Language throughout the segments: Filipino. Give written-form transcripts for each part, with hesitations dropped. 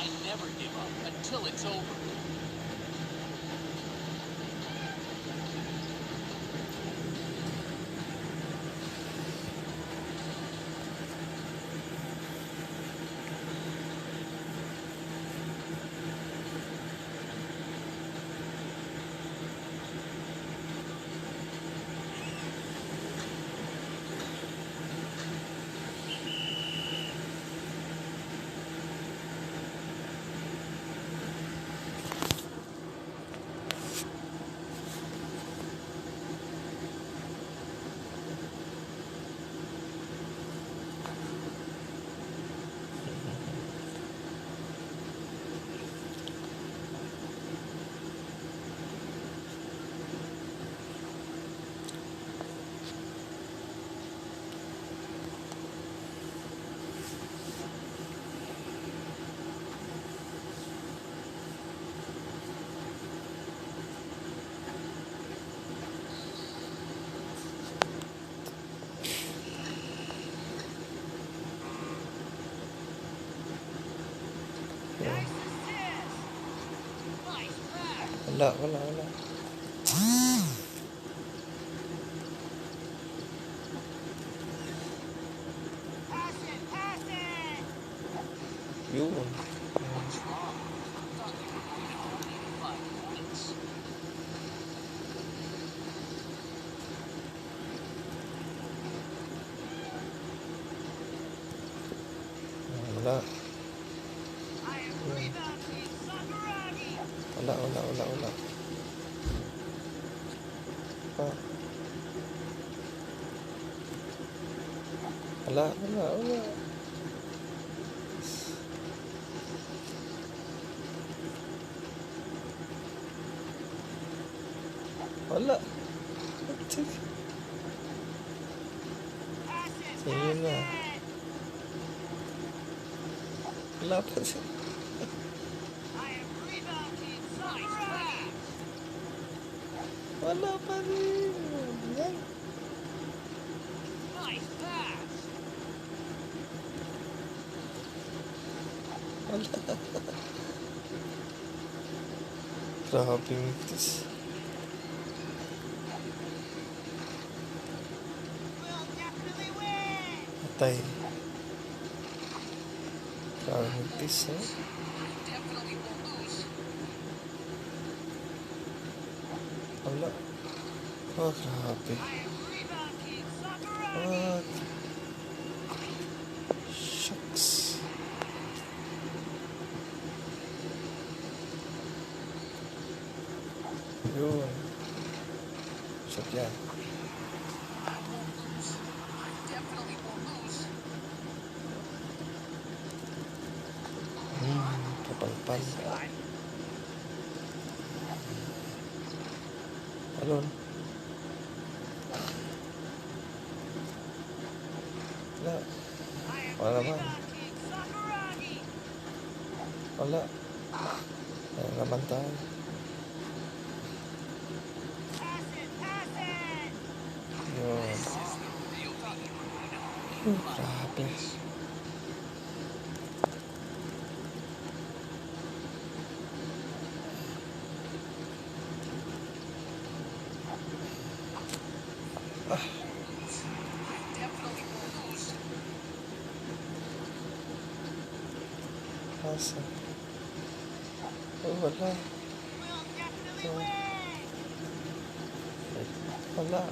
I never give up until it's over. Wala. Yun. What's wrong? Thought you were going to only 5 points. Wala. Pa. Wala. Wala. Sige na. Wala pa siya. Wala pa rin. Yan. Wala. Grabe mitis. Patay. Grabe mitis, eh. Definitely won't lose. Wala. Oh, grabe. What? Shucks. Yun. Shot yan. I won't lose. I definitely won't lose. Kapalpal. Alon. Wala. Wala naman. Wala. Wala naman tayo. Yun. Grabe. Definitely won't lose. Asa? Oh, wala. Wala.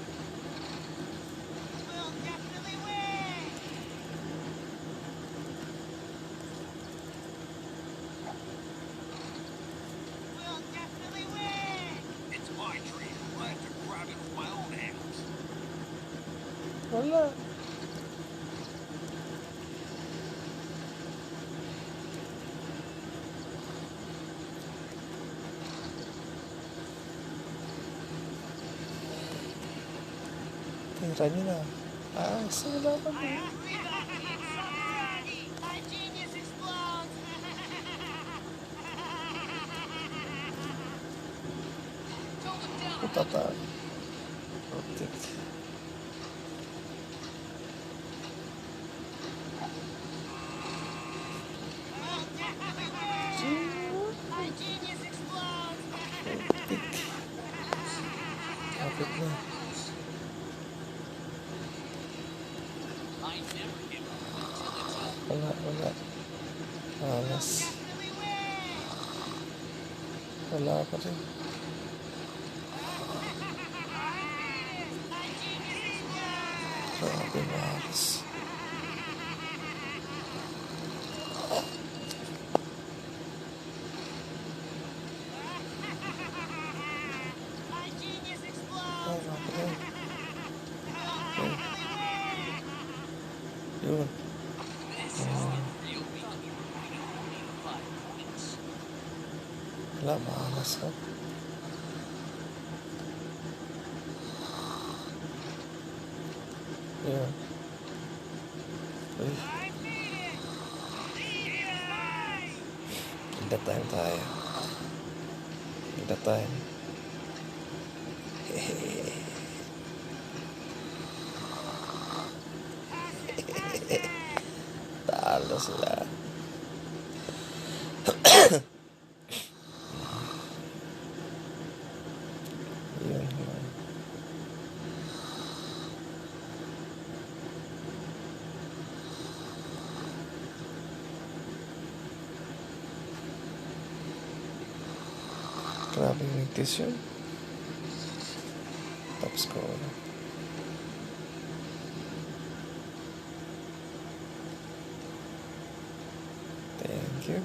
It's my dream. I have to grab it with my own hands. Wala. Tira nyo na. Wala pa na. Utata. Rotik. Malapit na. I never give up until it's over. Wala. Alas. Wala pa rin. Grabe, malas. Wala pa rin. Okay. Yun. This is the real me. Only 5 points. Wala, malas ka. Yun. Uy. Nagda-time tayo. Nagda-time. Talo sila. Yun. Grabe yung nagtis yun. Top score. Thank you.